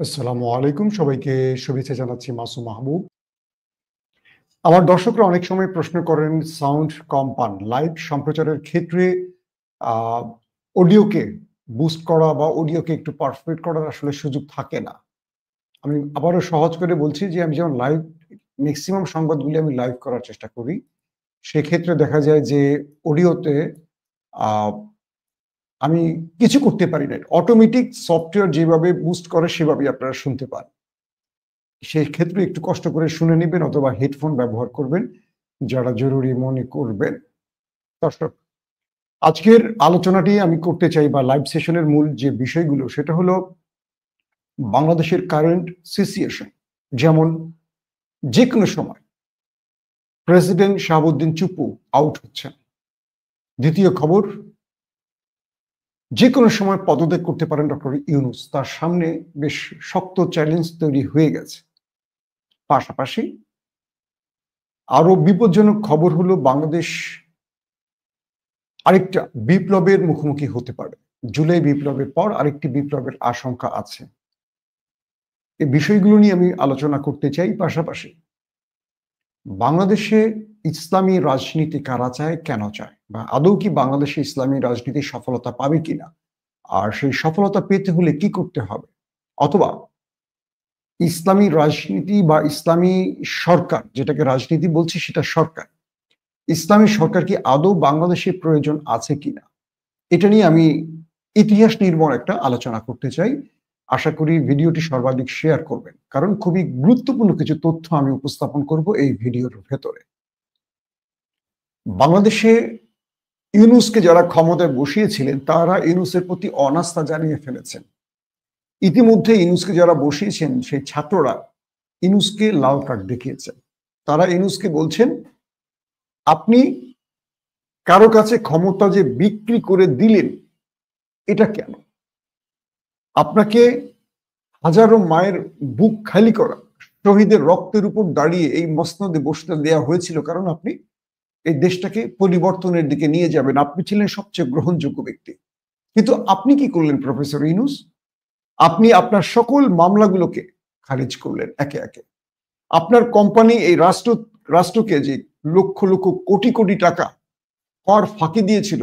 আসসালামু আলাইকুম। সবাইকে শুভেচ্ছা জানাচ্ছি মাসুম মাহবুব। আমার দর্শকরা অনেক সময় প্রশ্ন করেন সাউন্ড কম পান। লাইভ সম্প্রচারের ক্ষেত্রে আ অডিওকে বুস্ট করা বা অডিওকে একটু পারফেক্ট করার আসলে সুযোগ থাকে না। আমি আবারও সহজ করে বলছি যে আমি যখন লাইভ মেক্সিমাম সংবাদগুলি আমি লাইভ করার চেষ্টা করি। সেক্ষেত্রে দেখা যায় যে অডিওতে আ আমি কিছু করতে পারি না। অটোমেটিক সফটওয়্যার যেভাবে বুস্ট করে সেভাবেই আপনারা শুনতে পান। সেই ক্ষেত্রে একটু কষ্ট করে শুনে নিবেন অথবা হেডফোন ব্যবহার করবেন, যারা জরুরি মনে করবেন। দর্শক, আজকের আলোচনাটি আমি করতে চাই বা লাইভ সেশনের মূল যে বিষয়গুলো সেটা হলো বাংলাদেশের কারেন্ট সিচুয়েশন। যেমন যেকোনো সময় প্রেসিডেন্ট শাহাবুদ্দিন চুপ্পু আউট হচ্ছেন। দ্বিতীয় খবর, যেকোনো সময় পদত্যাগ করতে পারেন ডক্টর ইউনূস। তার সামনে বেশ শক্ত চ্যালেঞ্জ তৈরি হয়ে গেছে। পাশাপাশি আরো বিপজ্জনক খবর হলো বাংলাদেশ আরেকটা বিপ্লবের মুখোমুখি হতে পারে। জুলাই বিপ্লবের পর আরেকটি বিপ্লবের আশঙ্কা আছে। এই বিষয়গুলো নিয়ে আমি আলোচনা করতে চাই। পাশাপাশি বাংলাদেশে ইসলামী রাজনীতি কারা চায়, কেন চায়? বা আদৌ কি বাংলাদেশে ইসলামী রাজনীতি সফলতা পাবে কিনা? আর সেই সফলতা পেতে হলে কি করতে হবে? অথবা ইসলামী রাজনীতি বা ইসলামী সরকার, যেটাকে রাজনীতি বলছি সেটা সরকার। ইসলামী সরকার কি আদৌ বাংলাদেশে প্রয়োজন আছে কিনা? এটা নিয়ে আমি ইতিহাস নির্ভর একটা আলোচনা করতে চাই। আশা করি ভিডিওটি সর্বাধিক শেয়ার করবেন। কারণ খুবই গুরুত্বপূর্ণ কিছু তথ্য আমি উপস্থাপন করব এই ভিডিওর ভেতরে। বাংলাদেশে ইউনূসকে যারা ক্ষমতায় বসিয়েছিলেন তারা ইউনূসের প্রতি অনাস্থা জানিয়ে ফেলেছেন। ইতিমধ্যে ইউনূসকে যারা বসিয়েছেন সেই ছাত্ররা ইউনূসকে লাল কার্ড দেখিয়েছেন। তারা ইউনূসকে বলছেন, আপনি কারো কাছে ক্ষমতা যে বিক্রি করে দিলেন, এটা কেন? আপনাকে হাজারো মায়ের বুক খালি করা, শহীদের রক্তের উপর দাঁড়িয়ে এই মসনদে বসতে দেয়া হয়েছিল কারণ আপনি এই দেশটাকে পরিবর্তনের দিকে নিয়ে যাবেন। আপনি ছিলেন সবচেয়ে গ্রহণযোগ্য ব্যক্তি। কিন্তু আপনি কি করলেন প্রফেসর ইউনূস? আপনি আপনার সকল মামলাগুলোকে খারিজ করলেন একে, একে। আপনার কোম্পানি এই রাষ্ট্রকে যে লক্ষ, লক্ষ কোটি, কোটি টাকা কর ফাঁকি দিয়েছিল,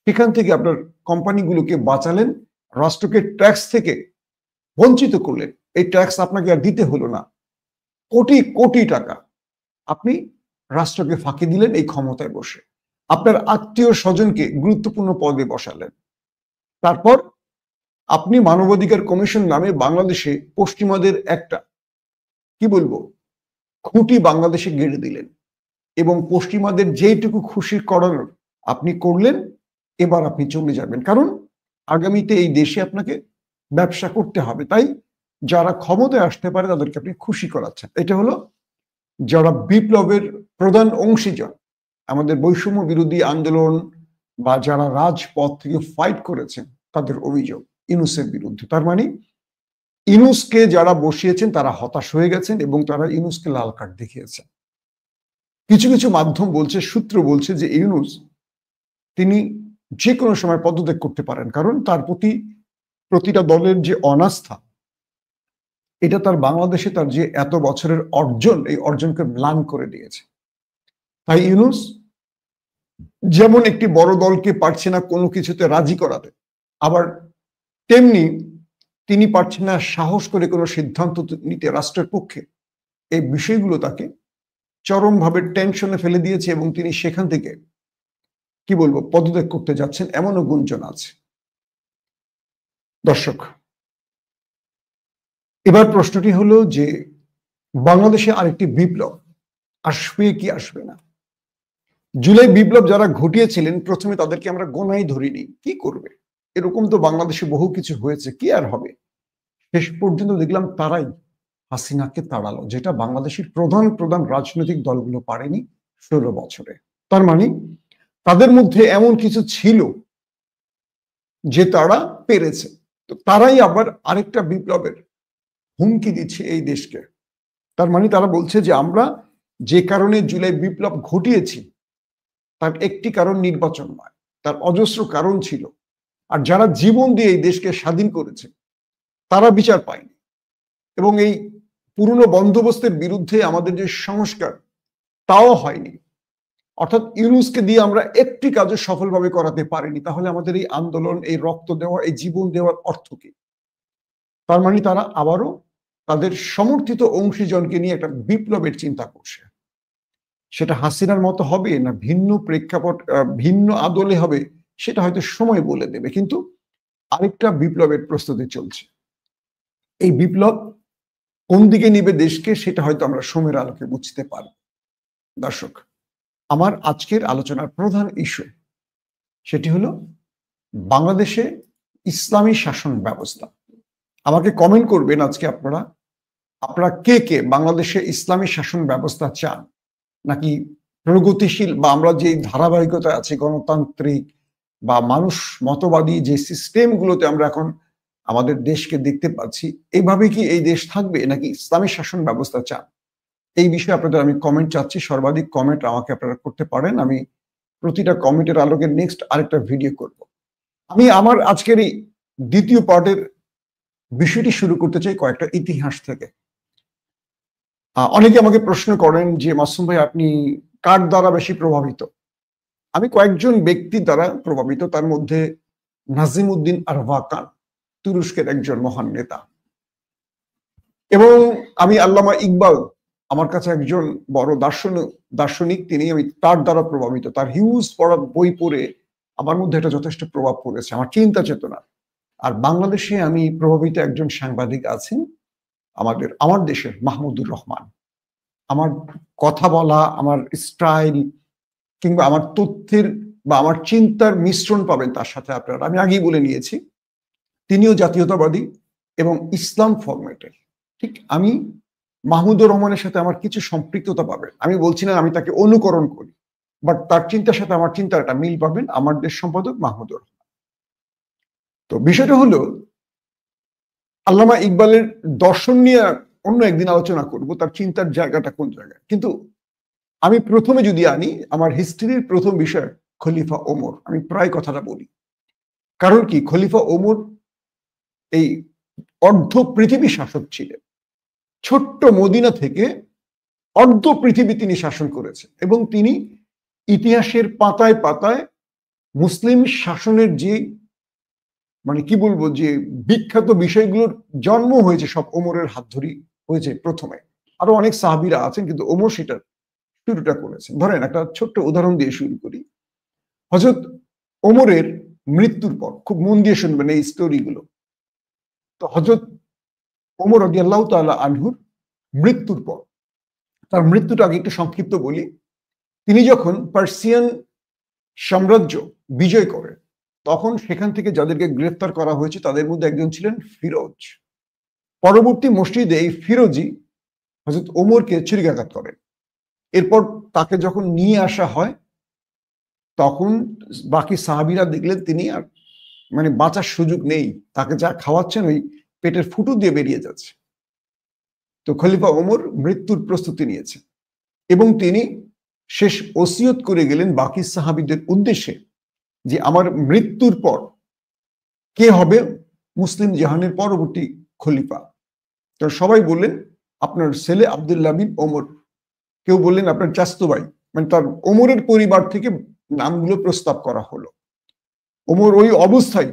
সেখান থেকে আপনার কোম্পানিগুলোকে বাঁচালেন, রাষ্ট্রকে ট্যাক্স থেকে বঞ্চিত করলেন। এই ট্যাক্স আপনাকে আর দিতে হলো না। কোটি কোটি টাকা আপনি রাষ্ট্রকে ফাঁকি দিলেন এই ক্ষমতায় বসে। আপনার আত্মীয় স্বজনকে গুরুত্বপূর্ণ পদে বসালেন। তারপর আপনি মানবাধিকার কমিশন নামে বাংলাদেশে পশ্চিমাদের একটা কি বলবো খুঁটি বাংলাদেশে গেড়ে দিলেন এবং পশ্চিমাদের যেইটুকু খুশি করানোর আপনি করলেন। এবার আপনি চলে যাবেন, কারণ আগামীতে এই দেশে আপনাকে ব্যবসা করতে হবে। তাই যারা ক্ষমতায় আসতে পারে তাদেরকে আপনি খুশি করাচ্ছেন। এটা হলো যারা বিপ্লবের প্রধান অংশীজন, আমাদের বৈষম্য বিরোধী আন্দোলন বা যারা রাজপথ থেকে ফাইট করেছেন তাদের অভিযোগ ইউনূসের বিরুদ্ধে। তার মানে ইউনূসকে যারা বসিয়েছেন তারা হতাশ হয়ে গেছেন এবং তারা ইউনূসকে লাল কার্ড দেখিয়েছেন। কিছু কিছু মাধ্যম বলছে, সূত্র বলছে যে ইউনূস তিনি যে কোনো সময় পদত্যাগ করতে পারেন, কারণ তার প্রতি প্রতিটা দলের যে অনাস্থা, এটা তার বাংলাদেশে তার যে এত বছরের অর্জন, এই অর্জনকে ম্লান করে দিয়েছে। তাই ইউনূস যেমন একটি বড় দলকে পারছে না কোনো কিছুতে রাজি করাতে, আবার তেমনি তিনি পারছেন না সাহস করে কোনো সিদ্ধান্ত নিতে রাষ্ট্রের পক্ষে। এই বিষয়গুলো তাকে চরমভাবে টেনশনে ফেলে দিয়েছে এবং তিনি সেখান থেকে কি বলবো পদত্যাগ করতে যাচ্ছেন এমনও গুঞ্জন আছে। দর্শক, এবার প্রশ্নটি হলো যে বাংলাদেশে আরেকটি বিপ্লব আসবে কি আসবে না? জুলাই বিপ্লব যারা ঘটিয়েছিলেন প্রথমে তাদেরকে আমরা গোনাই ধরিনি, কি করবে, এরকম তো বাংলাদেশে বহু কিছু হয়েছে, কি আর হবে। শেষ পর্যন্ত দেখলাম তারাই হাসিনাকে তাড়ালো, যেটা বাংলাদেশের প্রধান প্রধান রাজনৈতিক দলগুলো পারেনি 16 বছরে। তার মানে তাদের মধ্যে এমন কিছু ছিল যে তারা পেরেছে। তো তারাই আবার আরেকটা বিপ্লবের হুমকি দিচ্ছে এই দেশকে। তার মানে তারা বলছে যে আমরা যে কারণে জুলাই বিপ্লব ঘটিয়েছি তার একটি কারণ নির্বাচন নয়, তার অজস্র কারণ ছিল। আর যারা জীবন দিয়ে এই দেশকে স্বাধীন করেছে তারা বিচার পায়নি। এবং এই পুরনো বন্দোবস্তের বিরুদ্ধে আমাদের যে সংস্কার, তাও হয়নি। অর্থাৎ ইউনূসকে দিয়ে আমরা একটি কাজও সফলভাবে করাতে পারিনি। তাহলে আমাদের এই আন্দোলন, এই রক্ত দেওয়া, এই জীবন দেওয়ার অর্থ কি? তার মানে তারা আবারও তাদের সমর্থিত অংশীজনকে নিয়ে একটা বিপ্লবের চিন্তা করছে। সেটা হাসিনার মতো হবে না ভিন্ন প্রেক্ষাপট, ভিন্ন আদলে হবে, সেটা হয়তো সময় বলে দেবে। কিন্তু আরেকটা বিপ্লবের প্রস্তুতি চলছে। এই বিপ্লব কোন দিকে নিবে দেশকে, সেটা হয়তো আমরা সময়ের আলোকে বুঝতে পারব। দর্শক, আমার আজকের আলোচনার প্রধান ইস্যু সেটি হলো বাংলাদেশে ইসলামী শাসন ব্যবস্থা। আমাকে কমেন্ট করবেন আজকে আপনারা কে কে বাংলাদেশে ইসলামী শাসন ব্যবস্থা চান, নাকি প্রগতিশীল বা আমরা যে ধারাবাহিকতা আছে গণতান্ত্রিক বা মানুষ মতবাদী যে সিস্টেমগুলোতে আমরা এখন আমাদের দেশকে দেখতে পাচ্ছি, এইভাবে কি এই দেশ থাকবে, নাকি ইসলামী শাসন ব্যবস্থা চান? এই বিষয়ে আপনাদের আমি কমেন্ট চাচ্ছি। সর্বাধিক কমেন্ট আমাকে আপনারা করতে পারেন। আমি প্রতিটা কমেন্টের আলোকে নেক্সট আরেকটা ভিডিও করব। আমি আমার আজকের এই দ্বিতীয় পার্টের বিষয়টি শুরু করতে চাই কয়েকটা ইতিহাস থেকে। অনেকে আমাকে প্রশ্ন করেন যে মাসুম ভাই, আপনি কার দ্বারা বেশি প্রভাবিত? আমি কয়েকজন ব্যক্তির দ্বারা প্রভাবিত, তার মধ্যে নাজিমউদ্দিন আরবাকান, তুরস্কের একজন মহান নেতা, এবং আমি আল্লামা ইকবাল, আমার কাছে একজন বড় দার্শনিক, তিনি, আমি তার দ্বারা প্রভাবিত। তার হিউজ পড়া বই পড়ে আমার মধ্যে এটা যথেষ্ট প্রভাব পড়েছে, আমার চিন্তা চেতনা। আর বাংলাদেশে আমি প্রভাবিত একজন সাংবাদিক আছেন, আমার দেশের মাহমুদুর রহমান। আমার কথা বলা, আমার স্টাইল কিংবা আমার তথ্যের বা আমার চিন্তার মিশ্রণ পাবেন তার সাথে আপনারা। আমি আগেই বলে নিয়েছি, তিনিও জাতীয়তাবাদী এবং ইসলাম ফরম্যাটের। ঠিক আমি মাহমুদুর রহমানের সাথে আমার কিছু সম্পৃক্ততা পাবেন। আমি বলছি না আমি তাকে অনুকরণ করি, বাট তার চিন্তার সাথে আমার চিন্তার একটা মিল পাবেন। আমার দেশ সম্পাদক মাহমুদুর রহমান। তো বিষয়টা হলো, আল্লামা ইকবালের দর্শন নিয়ে অন্য একদিন আলোচনা করব, তার চিন্তার জায়গাটা কোন জায়গায়। কিন্তু আমি প্রথমে যদি আনি আমার হিস্ট্রির প্রথম বিষয় খলিফা ওমর, আমি প্রায় কথাটা বলি। কারণ কি, খলিফা ওমর এই অর্ধ পৃথিবী শাসক ছিলেন। ছোট্ট মদিনা থেকে অর্ধ পৃথিবী তিনি শাসন করেছেন, এবং তিনি ইতিহাসের পাতায় পাতায় মুসলিম শাসনের যে মানে কি বলবো, যে বিখ্যাত বিষয়গুলোর জন্ম হয়েছে সব ওমরের হাত ধরেই হয়েছে প্রথমে। আরো অনেক সাহাবীরা আছেন, কিন্তু ওমর সেটার শুরুটা করেছেন। ধরেন একটা ছোট্ট উদাহরণ দিয়ে শুরু করি। হযরত ওমরের মৃত্যুর পর, খুব মন দিয়ে শুনবেন এই স্টোরিগুলো। তো হযরত ওমর রাদিয়াল্লাহু তাআলা আনহুর মৃত্যুর পর, তার মৃত্যুটা আগে একটু সংক্ষিপ্ত বলি। তিনি যখন পার্সিয়ান সাম্রাজ্য বিজয় করেন, তখন সেখান থেকে যাদেরকে গ্রেফতার করা হয়েছে তাদের মধ্যে একজন ছিলেন ফিরোজ। পরবর্তী মসজিদে এই ফিরোজই হযরত ওমরকে ছুরিকাঘাত করেন। এরপর তাকে যখন নিয়ে আসা হয়, তখন বাকি সাহাবীরা দেখলেন তিনি আর মানে বাঁচার সুযোগ নেই, তাকে যা খাওয়াচ্ছেন ওই পেটের ফুটো দিয়ে বেরিয়ে যাচ্ছে। তো খলিফা ওমর মৃত্যুর প্রস্তুতি নিয়েছেন, এবং তিনি শেষ ওসিয়ত করে গেলেন বাকি সাহাবীদের উদ্দেশ্যে যে আমার মৃত্যুর পর কে হবে মুসলিম জাহানের পরবর্তী খলিফা। তো সবাই বললেন আপনার ছেলে আব্দুল্লাহ বিন ওমর, কেউ বললেন আপনার চাচাতো ভাই, মানে তার ওমরের পরিবার থেকে নামগুলো প্রস্তাব করা হলো। ওমর ওই অবস্থায়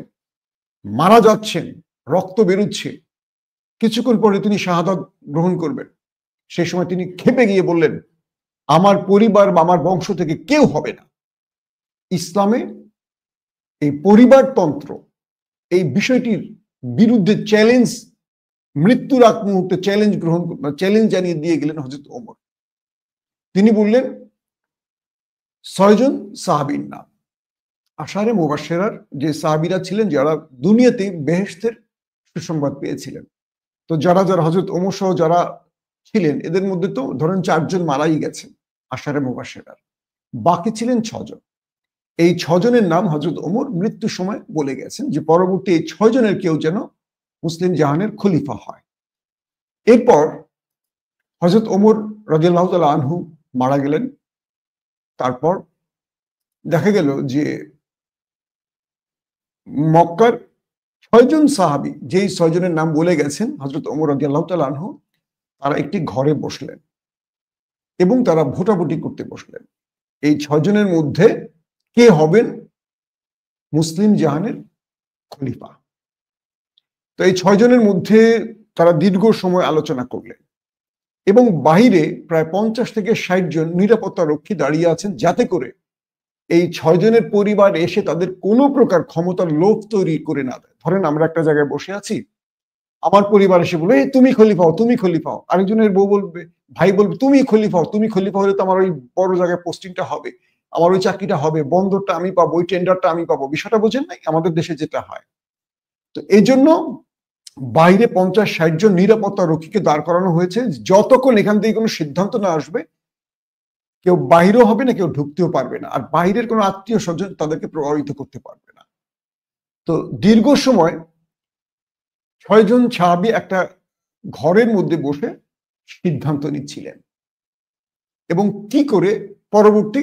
মারা যাচ্ছেন, রক্ত বেরোচ্ছে, কিছুক্ষণ পরে তিনি শাহাদাত গ্রহণ করবেন। সেই সময় তিনি ক্ষেপে গিয়ে বললেন, আমার পরিবার বা আমার বংশ থেকে কেউ হবে না। ইসলামে এই পরিবারতন্ত্র, এই বিষয়টির বিরুদ্ধে চ্যালেঞ্জ, মৃত্যুর আগ মুহূর্তে চ্যালেঞ্জ জানিয়ে দিয়ে গেলেন হযরত ওমর। তিনি বললেন 6 জন সাহাবীর নাম, আশারে মুবাশশিরার যে সাহাবীরা ছিলেন যারা দুনিয়াতে বেহেশতের সুসংবাদ পেয়েছিলেন। তো যারা যারা হযরত ওমর সহ যারা ছিলেন, এদের মধ্যে তো ধরেন 4 জন মারাই গেছেন আশারে মুবাশশিরার, বাকি ছিলেন 6 জন। এই 6 জনের নাম হযরত ওমর মৃত্যুর সময় বলে গেছেন যে পরবর্তী এই 6 জনের কেউ যেন মুসলিম জাহানের খলিফা হয়। এরপর হযরত ওমর রাদিয়াল্লাহু তাআলা আনহু মারা গেলেন। তারপর দেখা গেল যে মক্কার ছয়জন সাহাবী, যেই ছয়জনের নাম বলে গেছেন হযরত ওমর রাদিয়াল্লাহু তাআলা আনহু, তারা একটি ঘরে বসলেন এবং তারা ভোটাভুটি করতে বসলেন। এই ছয়জনের মধ্যে কে হবেন মুসলিম জাহানের খলিফা। তো এই ছয়জনের মধ্যে তারা দীর্ঘ সময় আলোচনা করলেন এবং বাহিরে প্রায় 50 থেকে 60 জন নিরাপত্তা রক্ষী দাঁড়িয়ে আছেন, যাতে করে এই ছয়জনের পরিবার এসে তাদের কোনো প্রকার ক্ষমতার লোভ তৈরি করে না দেয়। ধরেন আমরা একটা জায়গায় বসে আছি, আমার পরিবার এসে বলবে তুমি খলিফা হও, তুমি খলিফা হও। আরেকজনের বউ বলবে, ভাই বলবে তুমি খলিফা হও, তুমি খলিফা হলে তো আমার ওই বড় জায়গায় পোস্টিংটা হবে, আমার ওই চাকরিটা হবে, বন্দরটা আমি পাবো, ওই টেন্ডারটা আমি পাবো। বিষয়টা বোঝেন নাই আমাদের দেশে যেটা হয়। তো এই জন্য বাইরে 50-60 জন নিরাপত্তা রক্ষীকে দাঁড় করানো হয়েছে, যতক্ষণ এখান থেকে কোনো সিদ্ধান্ত না আসবে কেউ বাহিরও হবে না, কেউ ঢুকতেও পারবে না। আর বাইরের কোনো আত্মীয় স্বজন তাদেরকে প্রভাবিত করতে পারবে না। তো দীর্ঘ সময় 6 জন সাহাবী একটা ঘরের মধ্যে বসে সিদ্ধান্ত নিচ্ছিলেন এবং কি করে পরবর্তী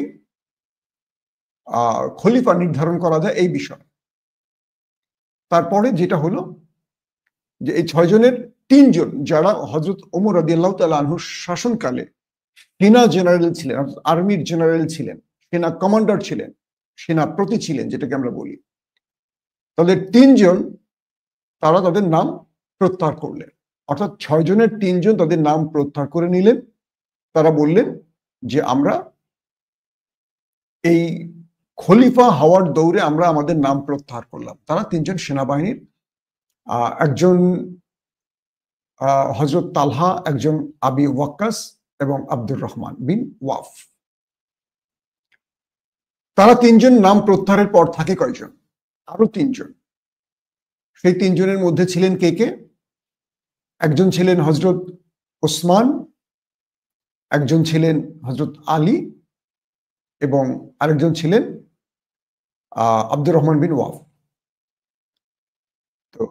খলিফা নির্ধারণ করা যায় এই বিষয়। তারপরে যেটা হলো যে এই 6 জনের 3 জন যারা হযরত ওমর রাদিয়াল্লাহু তাআলা আনহুর শাসনকালে সেনা জেনারেল ছিলেন, আর্মির জেনারেল ছিলেন, সেনা কমান্ডার ছিলেন, সেনাপতি ছিলেন যেটাকে আমরা বলি, তাদের 3 জন তারা তাদের নাম প্রত্যাহার করলেন। অর্থাৎ 6 জনের 3 জন তাদের নাম প্রত্যাহার করে নিলেন। তারা বললেন যে আমরা এই খলিফা হওয়ার দৌড়ে আমরা আমাদের নাম প্রত্যাহার করলাম। তারা 3 জন সেনাবাহিনীর, একজন হযরত তালহা, একজন আবি ওয়াক্কাস এবং আব্দুর রহমান বিন ওয়াফ। তারা 3 জন নাম প্রত্যাহারের পর থাকে কয়জন? আরো 3 জন। সেই 3 জনের মধ্যে ছিলেন কে কে? একজন ছিলেন হযরত ওসমান, একজন ছিলেন হযরত আলী এবং আরেকজন ছিলেন আব্দুর রহমান বিন ওয়াফ। তো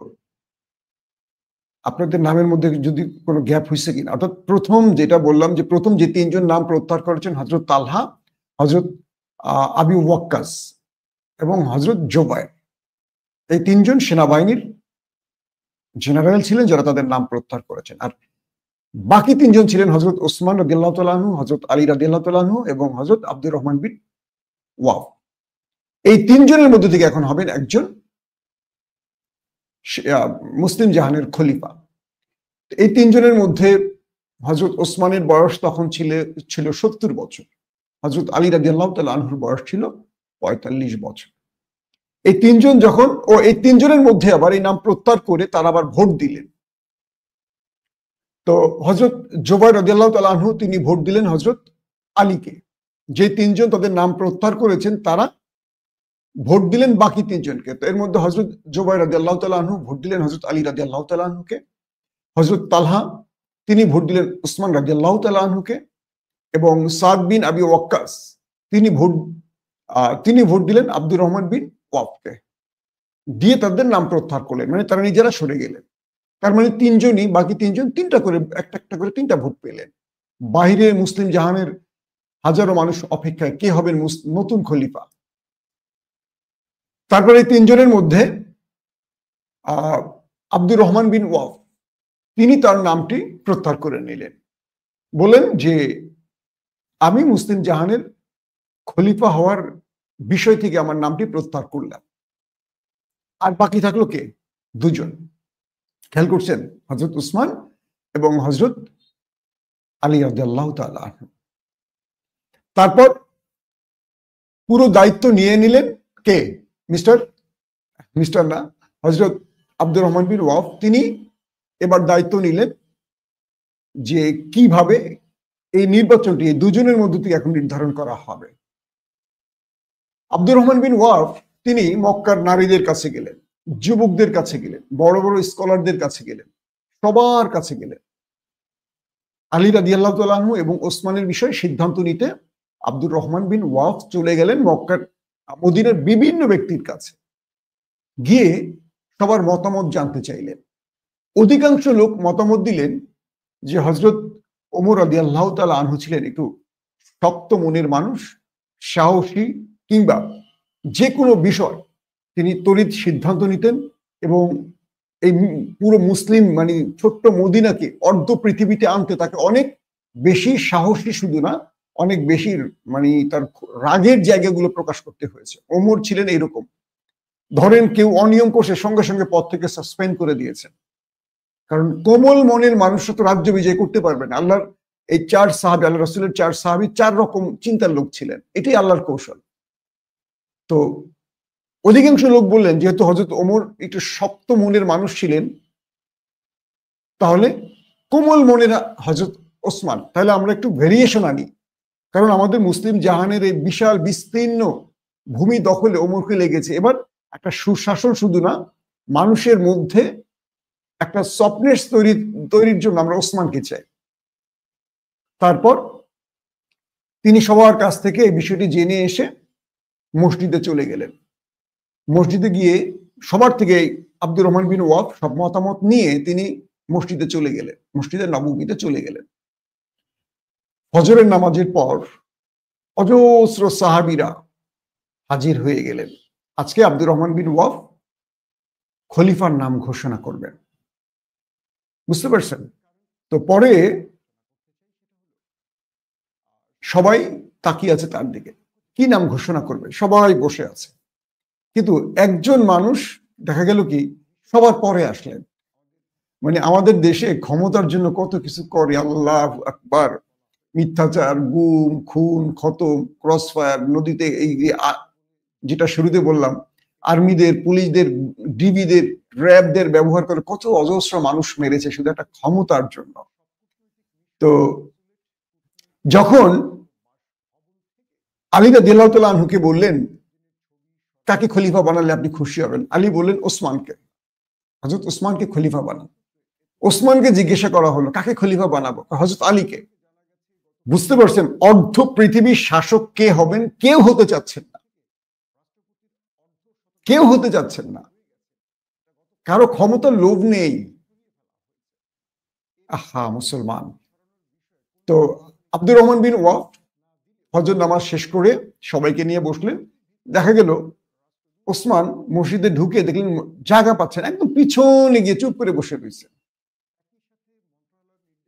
আপনাদের নামের মধ্যে যদি কোনো গ্যাপ হয়েছে কিনা, অর্থাৎ প্রথম যেটা বললাম যে প্রথম যে 3 জন নাম প্রত্যাহার করেছেন হযরত তালহা, হযরত আবি ওয়াক্কাস এবং হযরত জুবায়ের, এই 3 জন সেনাবাহিনীর জেনারেল ছিলেন যারা তাদের নাম প্রত্যাহার করেছেন। আর বাকি 3 জন ছিলেন হযরত ওসমান রাদিয়াল্লাহু তাআলা আনহু, হযরত আলী রাদিয়াল্লাহু তাআলা আনহু এবং হযরত আব্দুর রহমান বিন ওয়াফ। এই 3 জনের মধ্যে থেকে এখন হবেন একজন মুসলিম জাহানের খলিফা। এই 3 জনের মধ্যে হযরত ওসমানের বয়স তখন ছিল 70 বছর, হযরত আলী রাদিয়াল্লাহু তাআলা আনহুর বয়স ছিল 45 বছর। এই 3 জন যখন এই 3 জনের মধ্যে আবার এই নাম প্রত্যাহার করে তারা আবার ভোট দিলেন। তো হযরত জুবায়ের রাদিয়াল্লাহু তাআলা আনহু তিনি ভোট দিলেন হযরত আলীকে। যে 3 জন তাদের নাম প্রত্যাহার করেছেন তারা ভোট দিলেন বাকি 3 জনকে। তো এর মধ্যে হযরত জুবায়ের রাদিয়াল্লাহু তাআলা আনহু ভোট দিলেন হযরত আলী রাদিয়াল্লাহু তাআলা আনহুকে, হযরত তালহা তিনি ভোট দিলেন ওসমান রাদিয়াল্লাহু তাআলা আনহুকে এবং সাদ বিন আবি ওয়াক্কাস তিনি ভোট দিলেন আব্দুর রহমান বিন ওয়াফকে। দিয়ে তাদের নাম প্রত্যাহার করলেন, মানে তারা নিজেরা সরে গেলেন। তার মানে 3 জনই, বাকি 3 জন একটা করে 3টা ভোট পেলেন। বাহিরে মুসলিম জাহানের হাজারো মানুষ অপেক্ষায় কে হবেন নতুন খলিফা। তারপরে এই 3 জনের মধ্যে আব্দুর রহমান বিন ওয়াফ তিনি তার নামটি প্রত্যাহার করে নিলেন, বলেন যে আমি মুসলিম জাহানের খলিফা হওয়ার বিষয় থেকে আমার নামটি প্রত্যাহার করলাম। আর বাকি থাকলো কে? 2 জন। খেয়াল করছেন? হযরত উসমান এবং হযরত আলী রাদিয়াল্লাহু তাআলা আনহু। তারপর পুরো দায়িত্ব নিয়ে নিলেন কে? মিস্টার না, হযরত আব্দুর রহমান বিন ওয়াফ তিনি এবার দায়িত্ব নিলেন যে কিভাবে এই নির্বাচনটি এই 2 জনের মধ্যে থেকে এখন নির্ধারণ করা হবে। আব্দুর রহমান বিন ওয়াফ তিনি মক্কার নারীদের কাছে গেলেন, যুবকদের কাছে গেলেন, বড় বড় স্কলারদের কাছে গেলেন, সবার কাছে গেলেন। আলী রাদিয়াল্লাহু তাআলা আনহু এবং ওসমানের বিষয়ে সিদ্ধান্ত নিতে আব্দুর রহমান বিন ওয়াফ চলে গেলেন মক্কার মদিনার বিভিন্ন ব্যক্তির কাছে, গিয়ে সবার মতামত জানতে চাইলেন। অধিকাংশ লোক মতামত দিলেন যে হযরত ওমর রাদিয়াল্লাহু তাআলা আনহু ছিলেন একটু শক্ত মনের মানুষ, সাহসী, কিংবা যে কোনো বিষয় তিনি তড়িৎ সিদ্ধান্ত নিতেন এবং এই পুরো মুসলিম মানে ছোট্ট মদিনাকে অর্ধ পৃথিবীতে আনতে তাকে অনেক বেশি সাহসী শুধু না, অনেক বেশি মানে তার রাগের জায়গাগুলো প্রকাশ করতে হয়েছে। ওমর ছিলেন এইরকম, ধরেন কেউ অনিয়ম করছে সঙ্গে সঙ্গে পদ থেকে সাসপেন্ড করে দিয়েছেন, কারণ কোমল মনের মানুষরা তো রাজ্য বিজয় করতে পারবে না। আল্লাহর এই চার সাহাবী, আল্লাহ রাসূলের চার সাহাবী চার রকম চিন্তার লোক ছিলেন, এটাই আল্লাহর কৌশল। তো অধিকাংশ লোক বললেন যেহেতু হযরত ওমর একটু শক্ত মনের মানুষ ছিলেন, তাহলে কোমল মনের হযরত ওসমান, তাহলে আমরা একটু ভেরিয়েশন আনি, কারণ আমাদের মুসলিম জাহানের এই বিশাল বিস্তীর্ণ ভূমি দখলে ওমরকে লেগেছে। এবার একটা সুশাসন শুধু না, মানুষের মধ্যে একটা সফটনেস তৈরির জন্য আমরা ওসমানকে চাই। তারপর তিনি সবার কাছ থেকে এই বিষয়টি জেনে এসে মসজিদে চলে গেলেন। মসজিদে গিয়ে সবার থেকে আব্দুর রহমান বিন ওয়াফ সব মতামত নিয়ে তিনি মসজিদে চলে গেলেন, মসজিদের নববীতে চলে গেলেন। ফজরের নামাজের পর অজস্র সাহাবীরা হাজির হয়ে গেলেন। আজকে আব্দুর রহমান বিন ওয়াফ খলিফার নাম ঘোষণা করবেন, বুঝতে পারছেন? তো পরে সবাই তাকিয়ে আছে তার দিকে, কি নাম ঘোষণা করবে, সবাই বসে আছে। কিন্তু একজন মানুষ দেখা গেল কি সবার পরে আসলেন। মানে আমাদের দেশে ক্ষমতার জন্য কত কিছু করে, আল্লাহু আকবার, মিথ্যাচার, গুম, খুন, খতম, ক্রসফায়ার, নদীতে এই যেটা শুরুতে বললাম, আর্মিদের, পুলিশদের, ডিবিদের, র্যাবদের ব্যবহার করে কত অজস্র মানুষ মেরেছে শুধু একটা ক্ষমতার জন্য। তো যখন আলী রাদিয়াল্লাহু তাআলা আনহুকে বললেন কাকে খলিফা বানালে আপনি খুশি হবেন, আলী বললেন ওসমানকে, হযরত ওসমানকে খলিফা বানান। ওসমানকে জিজ্ঞাসা করা হলো কাকে খলিফা বানাবো, হযরত আলীকে। বুঝতে পারছেন অর্ধ পৃথিবীর শাসক কে হবেন, কেউ হতে চাচ্ছেন না, কেউ হতে চাচ্ছেন না, কারো ক্ষমতার লোভ নেই। আহা মুসলমান। তো আব্দুর রহমান বিন ওয়াফ ফজর নামাজ শেষ করে সবাইকে নিয়ে বসলেন। দেখা গেল ওসমান মসজিদে ঢুকে দেখলেন জায়গা পাচ্ছেন, একদম পিছনে গিয়ে চুপ করে বসে রয়েছে।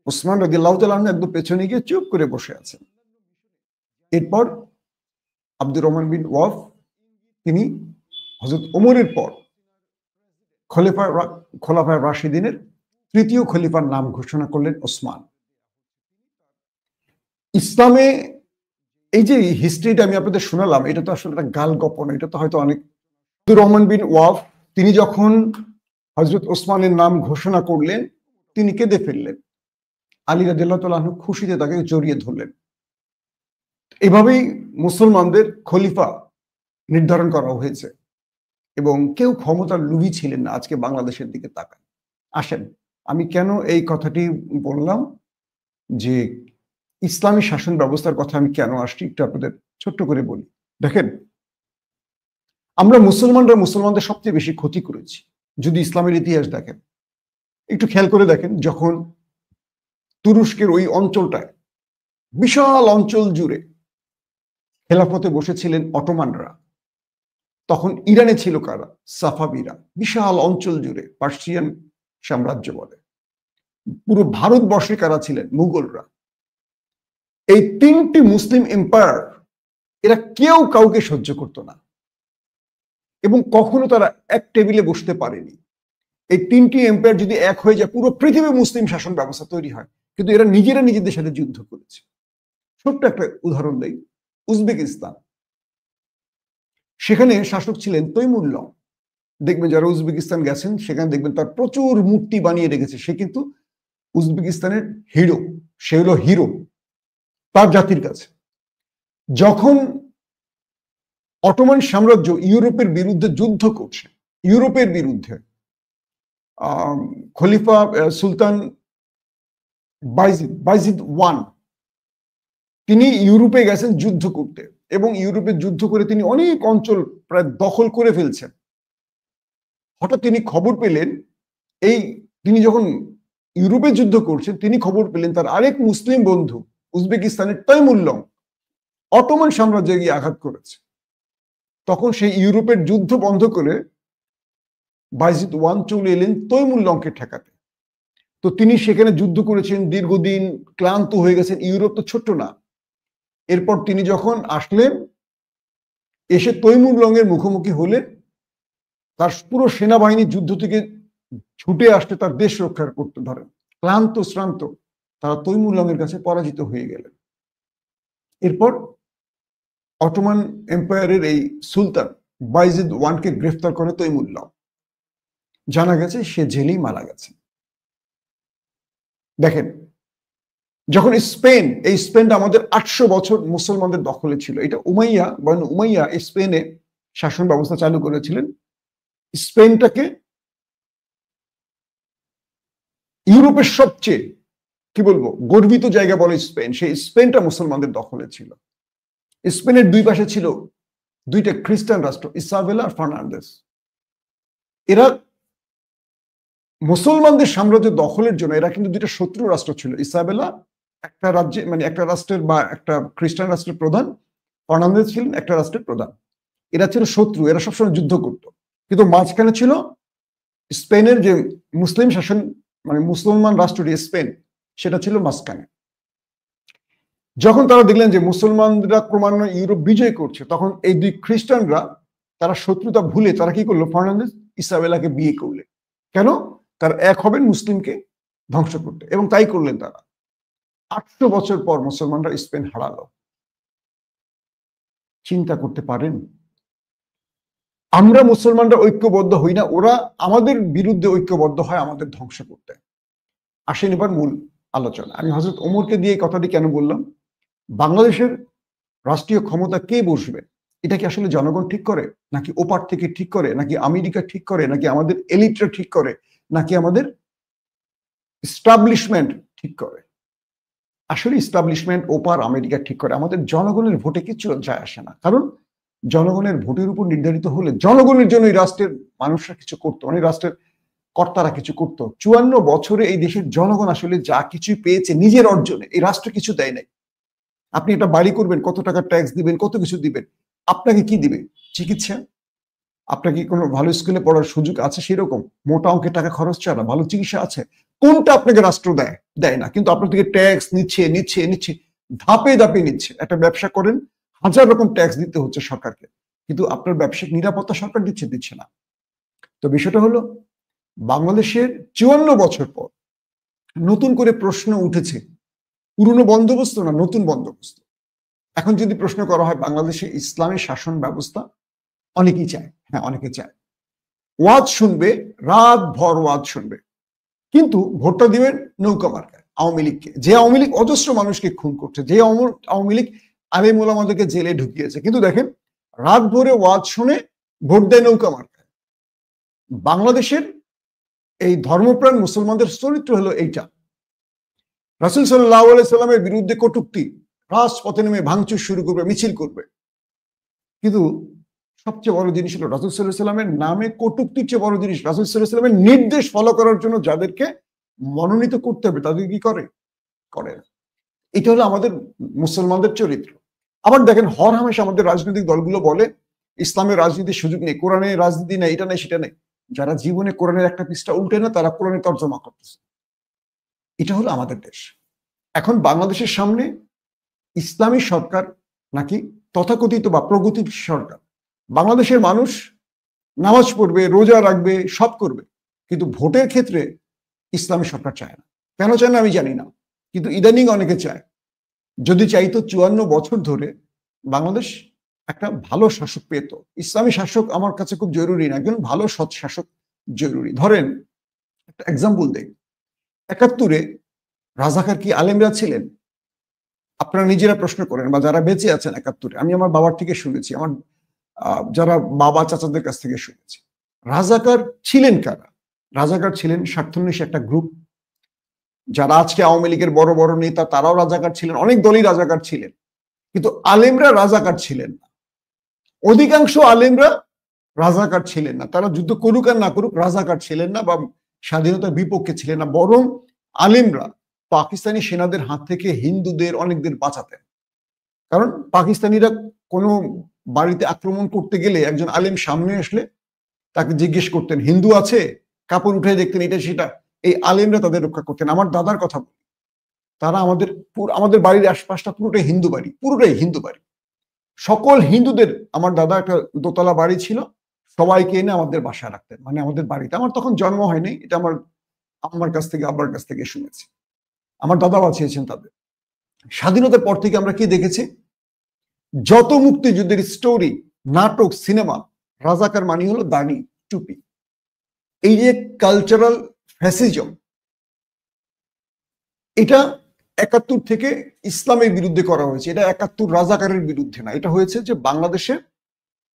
ওসমান রাদিয়াল্লাহু তাআলা একদম পেছনে গিয়ে চুপ করে বসে আছেন। এরপর আব্দুর রহমান বিন ওয়াফ তিনি হযরত ওমরের পর খোলাফায়ে রাশিদিনের তৃতীয় খলিফার নাম ঘোষণা করলেন ওসমান। ইসলামে এই যে হিস্ট্রিটা আমি আপনাদের শোনালাম, এটা তো আসলে একটা গাল গপ্প না, এটা তো হয়তো অনেক। আব্দুর রহমান বিন ওয়াফ তিনি যখন হযরত ওসমানের নাম ঘোষণা করলেন তিনি কেঁদে ফেললেন। আলী রাদিয়াল্লাহু তাআলা আনহু খুশিতে তাকে জড়িয়ে ধরলেন। এভাবেই মুসলমানদের খলিফা নির্ধারণ করা হয়েছে এবং কেউ ক্ষমতার লোভী ছিলেন না। আজকে বাংলাদেশের দিকে তাকান। আসেন, আমি কেন এই কথাটি বললাম যে ইসলামী শাসন ব্যবস্থার কথা আমি কেন আসছি একটু আপনাদের ছোট্ট করে বলি। দেখেন, আমরা মুসলমানদের সবচেয়ে বেশি ক্ষতি করেছি যদি ইসলামের ইতিহাস দেখেন। একটু খেয়াল করে দেখেন, যখন তুরস্কের ওই অঞ্চলটায় বিশাল অঞ্চল জুড়ে খেলাফতে বসেছিলেন অটোমানরা, তখন ইরানে ছিল কারা, সাফাবিরা। বিশাল অঞ্চল জুড়ে পার্সিয়ান সাম্রাজ্য বলে। পুরো ভারতবর্ষে কারা ছিলেন, মুঘলরা। এই তিনটি মুসলিম এম্পায়ার এরা কেউ কাউকে সহ্য করতো না এবং কখনো তারা এক টেবিলে বসতে পারেনি। এই তিনটি এম্পায়ার যদি এক হয়ে যায় পুরো পৃথিবী মুসলিম শাসন ব্যবস্থা তৈরি হয়, কিন্তু এরা নিজেরা নিজেদের সাথে যুদ্ধ করেছে। ছোট্ট একটা উদাহরণ দেই, উজবেকিস্তান, সেখানে শাসক ছিলেন তৈমুরলং। দেখবেন যারা উজবেকিস্তান গেছেন সেখানে দেখবেন তার প্রচুর মূর্তি বানিয়ে রেখেছে। সে কিন্তু উজবেকিস্তানের হিরো, সে হলো হিরো তার জাতির কাছে। যখন অটোমান সাম্রাজ্য ইউরোপের বিরুদ্ধে যুদ্ধ করছে, ইউরোপের বিরুদ্ধে খলিফা সুলতান বাইজিদ ওয়ান তিনি ইউরোপে গেছেন যুদ্ধ করতে এবং ইউরোপে যুদ্ধ করে তিনি অনেক অঞ্চল প্রায় দখল করে ফেলছেন। হঠাৎ তিনি খবর পেলেন, তিনি যখন ইউরোপে যুদ্ধ করছেন তিনি খবর পেলেন তার আরেক মুসলিম বন্ধু উজবেকিস্তানের তৈমুরলং অটোমান সাম্রাজ্যে গিয়ে আঘাত করেছে। তখন সেই ইউরোপের যুদ্ধ বন্ধ করে বাইজিদ ওয়ান চলে এলেন তৈমুর লঙ্কে ঠেকাতে। তো তিনি সেখানে যুদ্ধ করেছেন দীর্ঘদিন, ক্লান্ত হয়ে গেছেন। ইউরোপ তো ছোট্ট না। এরপর তিনি যখন আসলেন, এসে তৈমুর লঙ্গের মুখোমুখি হলেন, তার পুরো সেনাবাহিনী যুদ্ধ থেকে ছুটে আসতে তার দেশ রক্ষা করতে ধরেন। ক্লান্ত শ্রান্ত তারা তৈমুর লঙ্গের কাছে পরাজিত হয়ে গেলেন। এরপর অটোমান এম্পায়ারের এই সুলতান বাইজিদ ওয়ানকে গ্রেফতার করে তৈমুর লং। জানা গেছে সে জেলেই মারা গেছে। দেখেন, যখন স্পেন, এই স্পেনটা আমাদের 800 বছর মুসলমানদের দখলে ছিল। এটা উমাইয়া বনু উমাইয়া স্পেনে শাসন ব্যবস্থা চালু করেছিলেন। স্পেনটাকে ইউরোপের সবচেয়ে কি বলবো গর্বিত জায়গা বলে স্পেন। সেই স্পেনটা মুসলমানদের দখলে ছিল। স্পেনের দুই পাশে ছিল দুইটা খ্রিস্টান রাষ্ট্র, ইসাবেলা আর ফার্নান্দেস। এরা মুসলমানদের সাম্রাজ্য দখলের জন্য এরা কিন্তু দুইটা শত্রু রাষ্ট্র ছিল। ইসাবেলা একটা রাজ্যে মানে একটা রাষ্ট্রের বা একটা খ্রিস্টান রাষ্ট্রের প্রধান, ফার্নান্দেস ছিলেন একটা রাষ্ট্রের প্রধান। এরা ছিল শত্রু, এরা সবসময় যুদ্ধ করত। কিন্তু মাঝখানে ছিল স্পেনের যে মুসলিম শাসন, মানে মুসলমান রাষ্ট্রটি স্পেন, সেটা ছিল মাঝখানে। যখন তারা দেখলেন যে মুসলমানরা ক্রমান্বয়ে ইউরোপ বিজয় করছে, তখন এই দুই খ্রিস্টানরা তারা শত্রুতা ভুলে তারা কি করলো, ফার্নান্দেস ইসাবেলাকে বিয়ে করলেন। কেন? তারা এক হবেন মুসলিমকে ধ্বংস করতে, এবং তাই করলেন তারা। 800 বছর পর মুসলমানরা স্পেন হারালো। চিন্তা করতে পারেন, আমরা মুসলমানরা ঐক্যবদ্ধ হই না, ওরা আমাদের বিরুদ্ধে ঐক্যবদ্ধ হয় আমাদের ধ্বংস করতে। আসেন এবার মূল আলোচনা। আমি হযরত ওমরকে দিয়ে এই কথাটি কেন বললাম? বাংলাদেশের রাষ্ট্রীয় ক্ষমতা কে বসবে, এটা কি আসলে জনগণ ঠিক করে, নাকি ওপার থেকে ঠিক করে, নাকি আমেরিকা ঠিক করে, নাকি আমাদের এলিটরা ঠিক করে, নাকি আমাদের এস্টাবলিশমেন্ট ঠিক করে? আসলে এস্টাবলিশমেন্ট ওপার আমেরিকা ঠিক করে, আমাদের জনগণের ভোটে কিছু যায় আসে না। কারণ জনগণের ভোটের উপর নির্ধারিত হলে জনগণের জন্য এই রাষ্ট্রের মানুষরা কিছু করতো, মানে রাষ্ট্রের কর্তারা কিছু করতো। 54 বছরে এই দেশের জনগণ আসলে যা কিছু পেয়েছে নিজের অর্জনে, এই রাষ্ট্র কিছু দেয় নাই। আপনি একটা বাড়ি করবেন, কত টাকা ট্যাক্স দিবেন, কত কিছু দিবেন, আপনাকে কি দিবে? চিকিৎসা? আপনাকে কোনো ভালো স্কুলে পড়ার সুযোগ আছে সেরকম? মোটা অঙ্কের টাকা খরচ ছাড়া ভালো চিকিৎসা আছে? কোনটা আপনাকে রাষ্ট্র দেয়? দেয় না। কিন্তু আপনার থেকে ট্যাক্স নিচ্ছে নিচ্ছে নিচ্ছে, ধাপে ধাপে নিচ্ছে। একটা ব্যবসা করেন, 1000 রকম ট্যাক্স দিতে হচ্ছে সরকারকে, কিন্তু আপনার ব্যবসায়িক নিরাপত্তা সরকার দিচ্ছে না। তো বিষয়টা হলো, বাংলাদেশের 54 বছর পর নতুন করে প্রশ্ন উঠেছে, পুরনো বন্দোবস্ত না নতুন বন্দোবস্ত। এখন যদি প্রশ্ন করা হয় বাংলাদেশে ইসলামী শাসন ব্যবস্থা, অনেকেই চায়, হ্যাঁ অনেকে চায়। ওয়াজ শুনবে, রাত ভর ওয়াজ শুনবে, কিন্তু ভোটটা দিবেন নৌকা মার্কায়, আওয়ামী লীগকে। যে আওয়ামী লীগ অজস্র মানুষকে খুন করছে, যে আওয়ামী লীগ আলেম ওলামাদেরকে জেলে ঢুকিয়েছে, কিন্তু দেখেন রাত ভরে ওয়াজ শুনে ভোট দেয় নৌকা মার্কায়। বাংলাদেশের এই ধর্মপ্রাণ মুসলমানদের চরিত্র হলো এইটা। রাসূল সাল্লাল্লাহু আলাইহি সাল্লামের বিরুদ্ধে কটূক্তি, রাজপথে নেমে ভাঙচুর শুরু করবে, মিছিল করবে। কিন্তু সবচেয়ে বড় জিনিস হলো রাসূল সাল্লাল্লাহু আলাইহি সাল্লামের নামে কটূক্তির চেয়ে বড় জিনিস, রাসূল সাল্লাল্লাহু আলাইহি সাল্লামের নির্দেশ ফলো করার জন্য যাদেরকে মনোনীত করতে হবে তাদের কি করে? করে না। এটা হলো আমাদের মুসলমানদের চরিত্র। আবার দেখেন, হরহামেশা আমাদের রাজনৈতিক দলগুলো বলে ইসলামের রাজনীতির সুযোগ নেই, কোরআনের রাজনীতি নেই, এটা নেই সেটা নেই। যারা জীবনে কোরআনের একটা পৃষ্ঠা উল্টে না, তারা কোরআনের তর্জমা করতেছে। এটা হলো আমাদের দেশ। এখন বাংলাদেশের সামনে ইসলামী সরকার নাকি তথাকথিত বা প্রগতির সরকার। বাংলাদেশের মানুষ নামাজ পড়বে, রোজা রাখবে, সব করবে, কিন্তু ভোটের ক্ষেত্রে ইসলামী সরকার চায় না। কেন চায় না আমি জানি না, কিন্তু ইদানিং অনেকে চায়। যদি চাইতো 54 বছর ধরে বাংলাদেশ একটা ভালো শাসক পেত। ইসলামী শাসক আমার কাছে খুব জরুরি না, একজন ভালো সৎ শাসক জরুরি। ধরেন একটা এক্সাম্পল দেই, 71-এ রাজাকার কি আলেমরা ছিলেন? আপনারা নিজেরা প্রশ্ন করেন, বা যারা বেঁচে আছেন 71-এ, আমি আমার বাবার থেকে শুনেছি, আমার যারা বাবা চাচাদের কাছ থেকে শুনেছি, রাজাকার ছিলেন কারা? রাজাকার ছিলেন স্বার্থান্বেষী একটা গ্রুপ। যারা আজকে আওয়ামী লীগের বড় বড় নেতা, তারাও রাজাকার ছিলেন, অনেক দলই রাজাকার ছিলেন, কিন্তু আলেমরা রাজাকার ছিলেন না। অধিকাংশ আলেমরা রাজাকার ছিলেন না। তারা যুদ্ধ করুক আর না করুক রাজাকার ছিলেন না, বা স্বাধীনতার বিপক্ষে ছিলেন না। বরং আলেমরা পাকিস্তানি সেনাদের হাত থেকে হিন্দুদের অনেকদের বাঁচাতেন। কারণ পাকিস্তানিরা কোনো বাড়িতে আক্রমণ করতে গেলে একজন আলেম সামনে আসলে তাকে জিজ্ঞেস করতেন হিন্দু আছে, কাপড় উঠে দেখতেন এটা সেটা, এই আলেমরা তাদের রক্ষা করতেন। আমার দাদার কথা বলি, তারা আমাদের বাড়ির আশপাশটা পুরোটাই হিন্দু বাড়ি, পুরোটাই হিন্দু বাড়ি। সকল হিন্দুদের, আমার দাদা একটা দোতলা বাড়ি ছিল, সবাইকে এনে আমাদের বাসায় রাখতেন, মানে আমাদের বাড়িতে। আমার তখন জন্ম হয়নি, এটা আমার আম্মার কাছ থেকে আব্বার কাছ থেকে শুনেছি। আমার দাদা বাঁচিয়েছেন তাদের। স্বাধীনতার পর থেকে আমরা কি দেখেছি, যত মুক্তিযুদ্ধের স্টোরি, নাটক, সিনেমা, রাজাকার মানি হলো দাড়ি, টুপি। এই যে কালচারাল ফ্যাসিজম, এটা ৭১ থেকে ইসলামের বিরুদ্ধে করা হয়েছে। এটা ৭১ রাজাকারের বিরুদ্ধে না, এটা হয়েছে যে বাংলাদেশে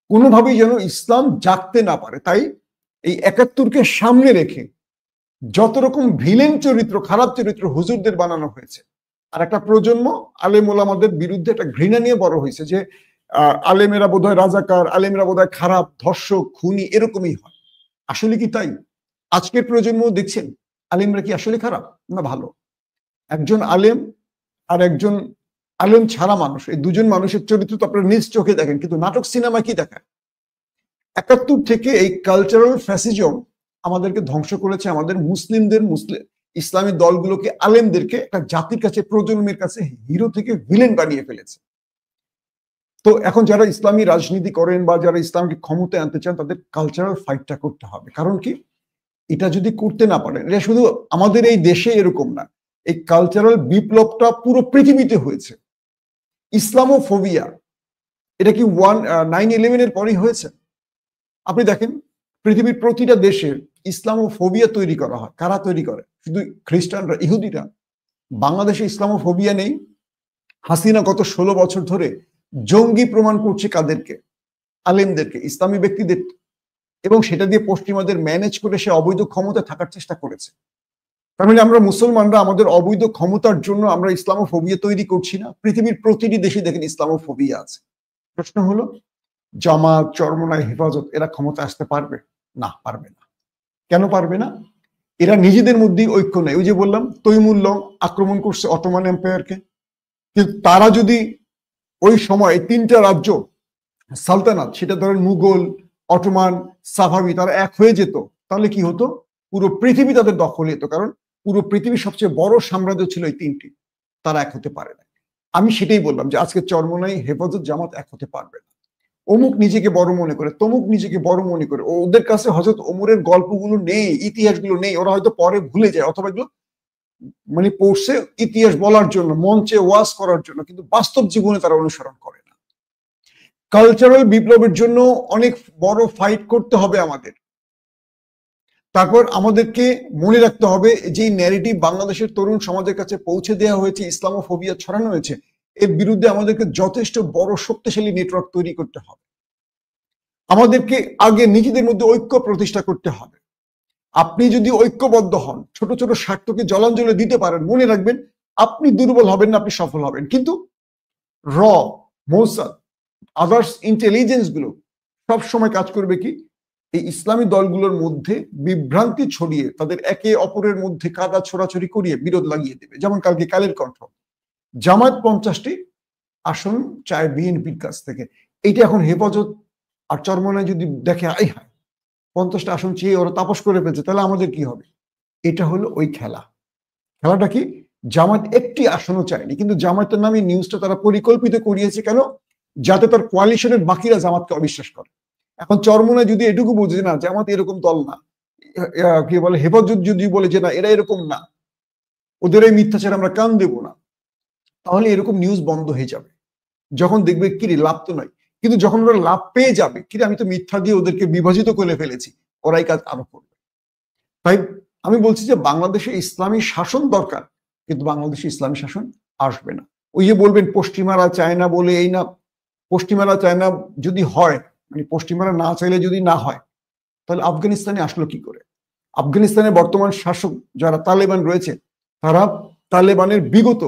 কোনোভাবেই যেন ইসলাম জাগতে না পারে। তাই এই ৭১কে সামনে রেখে যত রকম ভিলেন চরিত্র, খারাপ চরিত্র হুজুরদের বানানো হয়েছে। আর একটা প্রজন্ম আলেম ওলামাদের বিরুদ্ধে একটা ঘৃণা নিয়ে বড় হয়েছে যে আলেমেরা বোধহয় রাজাকার, আলেমেরা বোধহয় খারাপ, ধর্ষক, খুনি, এরকমই হয়। আসলে কি তাই? আজকের প্রজন্ম দেখছেন আলেমরা কি আসলে খারাপ না ভালো? একজন আলেম আর একজন আলেম ছাড়া মানুষ, এই দুজন মানুষের চরিত্র তো আপনারা নিজ চোখে দেখেন, কিন্তু নাটক সিনেমা কি দেখায়? ৭১ থেকে এই কালচারাল ফ্যাসিজম আমাদেরকে ধ্বংস করেছে। আমাদের মুসলিমদের, ইসলামী দলগুলোকে, আলেমদেরকে একটা জাতির কাছে, প্রজন্মের কাছে হিরো থেকে ভিলেন বানিয়ে ফেলেছে। তো এখন যারা ইসলামী রাজনীতি করেন বা যারা ইসলামকে ক্ষমতায় আনতে চান, তাদের কালচারাল ফাইটটা করতে হবে। কারণ কি, এটা যদি করতে না পারেন, এটা শুধু আমাদের এই দেশে এরকম না, এই কালচারাল বিপ্লবটা পুরো পৃথিবীতে হয়েছে। ইসলামোফোবিয়া, এটা কি 9/11 এর পরেই হয়েছে? আপনি দেখেন পৃথিবীর প্রতিটা দেশে ইসলামোফোবিয়া তৈরি করা হয়। কারা তৈরি করে? শুধু খ্রিস্টানরা, ইহুদিরা। বাংলাদেশে ইসলামোফোবিয়া নেই। হাসিনা গত 16 বছর ধরে জঙ্গি প্রমাণ করছে কাদেরকে? আলেমদেরকে, ইসলামী ব্যক্তিদের, এবং সেটা দিয়ে পশ্চিমাদের ম্যানেজ করে সে অবৈধ ক্ষমতায় থাকার চেষ্টা করেছে। তার মানে আমরা মুসলমানরা আমাদের অবৈধ ক্ষমতার জন্য আমরা ইসলামোফোবিয়া তৈরি করছি না? পৃথিবীর প্রতিটি দেশে দেখেন ইসলামোফোবিয়া আছে। প্রশ্ন হলো, জামাত, চরমনাই, হেফাজত এরা ক্ষমতা আসতে পারবে? না, পারবে না। কেন পারবে না? এরা নিজেদের মধ্যেই ঐক্য নেই। ওই যে বললাম, তৈমুল্লং আক্রমণ করছে অটোমান এম্পায়ারকে, কিন্তু তারা যদি ওই সময় 3টা রাজ্য সালতানাত, সেটা ধরেন মুঘল, অটোমান, সাফাবি, তারা এক হয়ে যেত, তাহলে কি হতো? পুরো পৃথিবী তাদের দখলে যেত। কারণ পুরো পৃথিবীর সবচেয়ে বড় সাম্রাজ্য ছিল এই 3টি। তারা এক হতে পারে না। আমি সেটাই বললাম যে আজকে চরমনাই, হেফাজত, জামাত এক হতে পারবে না। অমুক নিজেকে বড় মনে করে, তমুক নিজেকে বড় মনে করে। ওদের কাছে হযরত ওমরের গল্পগুলো নেই, ইতিহাসগুলো নেই। ওরা হয়তো পরে ভুলে যায়, অথবা এগুলো মানে পড়ছে ইতিহাস বলার জন্য, মঞ্চে ওয়াজ করার জন্য, কিন্তু বাস্তব জীবনে তারা অনুসরণ করে না। কালচারাল বিপ্লবের জন্য অনেক বড় ফাইট করতে হবে আমাদের। তারপর আমাদেরকে মনে রাখতে হবে, যে ন্যারেটিভ বাংলাদেশের তরুণ সমাজের কাছে পৌঁছে দেওয়া হয়েছে, ইসলামোফোবিয়া ছড়ানো হয়েছে, এর বিরুদ্ধে আমাদেরকে যথেষ্ট বড় শক্তিশালী নেটওয়ার্ক তৈরি করতে হবে। আমাদেরকে আগে নিজেদের মধ্যে ঐক্য প্রতিষ্ঠা করতে হবে। আপনি যদি ঐক্যবদ্ধ হন, ছোট ছোট স্বার্থকে জলাঞ্জলি দিতে পারেন, মনে রাখবেন আপনি দুর্বল হবেন না, আপনি সফল হবেন। কিন্তু র, মোসাদ, আদার্স ইন্টেলিজেন্স গুলো সব সময় কাজ করবে কি, এই ইসলামী দলগুলোর মধ্যে বিভ্রান্তি ছড়িয়ে, তাদের একে অপরের মধ্যে কাদা ছোড়াছড়ি করিয়ে বিরোধ লাগিয়ে দেবে। যেমন কালকে কালের কণ্ঠ, জামায়াত 50টি আসন চায় বিএনপির কাছ থেকে। এইটা এখন হেফাজত আর চরমনায় যদি দেখে, আই হায়, 50টা আসন চেয়ে ওরা তাপস করে ফেলছে, তাহলে আমাদের কি হবে? এটা হলো ওই খেলা। খেলাটা কি? জামায়াত একটি আসনও চায়নি, কিন্তু জামায়াতের নামে নিউজটা তারা পরিকল্পিত করিয়েছে। কেন? যাতে তার কোয়ালিশনের বাকিরা জামাতকে অবিশ্বাস করে। এখন চরমনায় যদি এটুকু বোঝে না জামাত এরকম দল না, কি বলে, হেফাজত যদি বলে যে না এরা এরকম না, ওদের এই মিথ্যাচার আমরা কান দেব না, তাহলে এরকম নিউজ বন্ধ হয়ে যাবে। যখন দেখবে কিরে লাভ তো নয়, কিন্তু যখন ওরা লাভ পেয়ে যাবে, কিরে আমি তো মিথ্যা দিয়ে ওদেরকে বিভাজিত করে ফেলেছি, ওরাই কাজ আরো করবে। তাই আমি বলছি যে বাংলাদেশে ইসলামী শাসন দরকার, কিন্তু বাংলাদেশে ইসলামী শাসন আসবে না। ওই যে বলবেন পশ্চিমারা চায় না বলে এই না, পশ্চিমারা চায় না যদি হয়, মানে পশ্চিমারা না চাইলে যদি না হয়, তাহলে আফগানিস্তানে আসলো কি করে? আফগানিস্তানের বর্তমান শাসক যারা তালেবান রয়েছে, তারা তালেবানের বিগত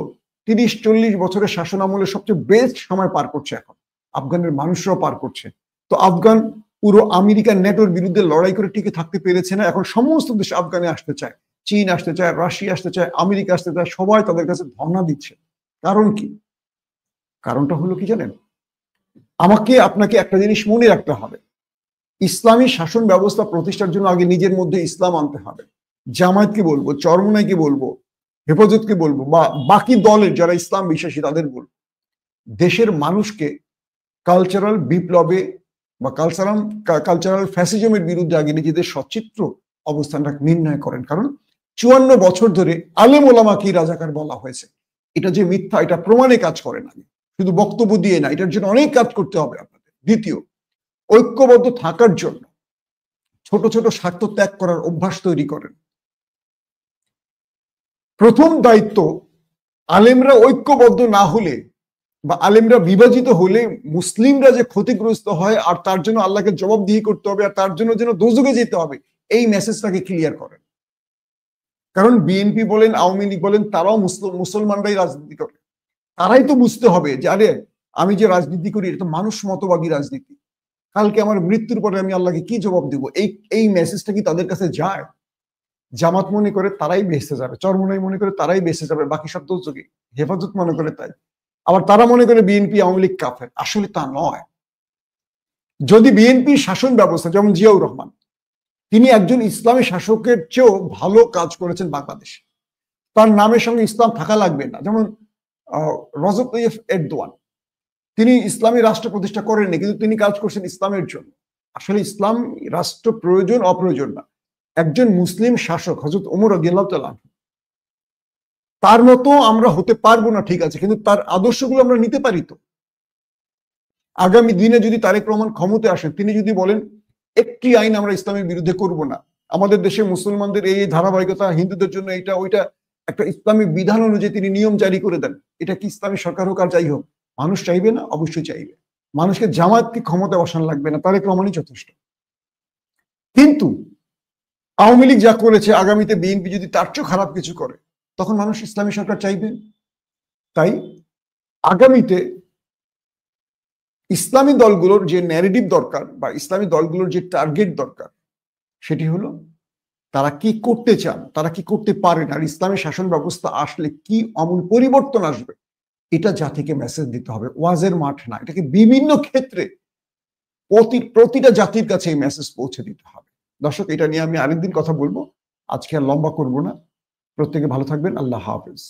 30-40 বছরের শাসন আমলে সবচেয়ে বেস্ট সময় পার করছে এখন, আফগানের মানুষরাও পার করছে। তো আফগান পুরো আমেরিকার নেটোর বিরুদ্ধে লড়াই করে টিকে থাকতে পেরেছে না। এখন সমস্ত দেশ আফগানে আসতে চায়, চীন আসতে চায়, রাশিয়া আসতে চায়, আমেরিকা আসতে চায়, সবাই তাদের কাছে ধর্ণা দিচ্ছে। কারণ কি? কারণটা হলো কি জানেন? আমাকে আপনাকে একটা জিনিস মনে রাখতে হবে, ইসলামী শাসন ব্যবস্থা প্রতিষ্ঠার জন্য আগে নিজের মধ্যে ইসলাম আনতে হবে। জামায়াতকে বলবো, চরমোনাইকে বলবো, হেফাজতকে বলবো, বা বাকি দলের যারা ইসলাম বিশ্বাসী তাদের বলবো, দেশের মানুষকে কালচারাল বিপ্লবে বা কালচারাল ফ্যাসিজমের বিরুদ্ধে আগে নিজেদের সচিত্র অবস্থানটা নির্ণয় করেন। কারণ 54 বছর ধরে আলেম ওলামাকে রাজাকার বলা হয়েছে, এটা যে মিথ্যা এটা প্রমাণে কাজ করে না, শুধু বক্তব্য দিয়ে না, এটার জন্য অনেক কাজ করতে হবে আপনাদের। দ্বিতীয়, ঐক্যবদ্ধ থাকার জন্য ছোট ছোট স্বার্থ ত্যাগ করার অভ্যাস তৈরি করেন। প্রথম দায়িত্ব, আলেমরা ঐক্যবদ্ধ না হলে বা আলেমরা বিভাজিত হলে মুসলিমরা যে ক্ষতিগ্রস্ত হয় আর তার জন্য আল্লাহকে জবাবদিহি করতে হবে আর তার জন্য যেন দোজখে যেতে হবে, এই মেসেজটাকে ক্লিয়ার করেন। কারণ বিএনপি বলেন, আওয়ামী লীগ বলেন, তারাও মুসলমানরাই রাজনীতি করে। তারাই তো বুঝতে হবে যে আরে আমি যে রাজনীতি করি এটা তো মানুষ মতবাদী রাজনীতি, কালকে আমার মৃত্যুর পরে আমি আল্লাহকে কি জবাব দিব। এই মেসেজটা কি তাদের কাছে যায়? জামাত মনে করে তারাই বেঁচে যাবে, চরমোনাই মনে করে তারাই বেঁচে যাবে, বাকি সব দোজখে। হেফাজত মনে করে তাই, আবার তারা মনে করে বিএনপি আওয়ামী লীগ কাফের। আসলে তা নয়। যদি বিএনপির শাসন ব্যবস্থা, যেমন জিয়াউর রহমান, তিনি একজন ইসলামী শাসকের চেয়েও ভালো কাজ করেছেন বাংলাদেশে, তার নামের সঙ্গে ইসলাম থাকা লাগবে না। যেমন রজব তৈয়ব এরদোয়ান, তিনি ইসলামী রাষ্ট্র প্রতিষ্ঠা করেননি, কিন্তু তিনি কাজ করছেন ইসলামের জন্য। আসলে ইসলাম রাষ্ট্র প্রয়োজন অপ্রয়োজন না, একজন মুসলিম শাসক হযরত ওমর রাদিয়াল্লাহু তাআলা তার মতো আমরা হতে পারবো না, ঠিক আছে, কিন্তু তার আদর্শগুলো আমরা নিতে পারি তো। আগামী দিনে যদি তারেক রহমান ক্ষমতায় আসেন, তিনি যদি বলেন একটি আইন আমরা ইসলামের বিরুদ্ধে করব না, আমাদের দেশে মুসলমানদের এই ধারাবাহিকতা, হিন্দুদের জন্য এইটা ওইটা, একটা ইসলামী বিধান অনুযায়ী তিনি নিয়ম জারি করে দেন, এটা কি ইসলামী সরকার হোক আর যাই হোক, মানুষ চাইবে না? অবশ্যই চাইবে। মানুষকে জামায়াতকে ক্ষমতায় বসানো লাগবে না, তারেক রহমানই যথেষ্ট। কিন্তু আওয়ামী লীগ যা করেছে, আগামীতে বিএনপি যদি তার চেয়েও খারাপ কিছু করে, তখন মানুষ ইসলামী সরকার চাইবে। তাই আগামীতে ইসলামী দলগুলোর যে ন্যারেটিভ দরকার বা ইসলামী দলগুলোর যে টার্গেট দরকার, সেটি হলো তারা কি করতে চান, তারা কি করতে পারেন, আর ইসলামী শাসন ব্যবস্থা আসলে কি আমূল পরিবর্তন আসবে, এটা জাতিকে মেসেজ দিতে হবে। ওয়াজের মাঠ না, এটাকে বিভিন্ন ক্ষেত্রে প্রতিটা জাতির কাছে এই মেসেজ পৌঁছে দিতে হবে। দর্শক, এটা নিয়ে আমি আরেকদিন কথা বলবো, আজকে আর লম্বা করবো না। প্রত্যেকে ভালো থাকবেন। আল্লাহ হাফেজ।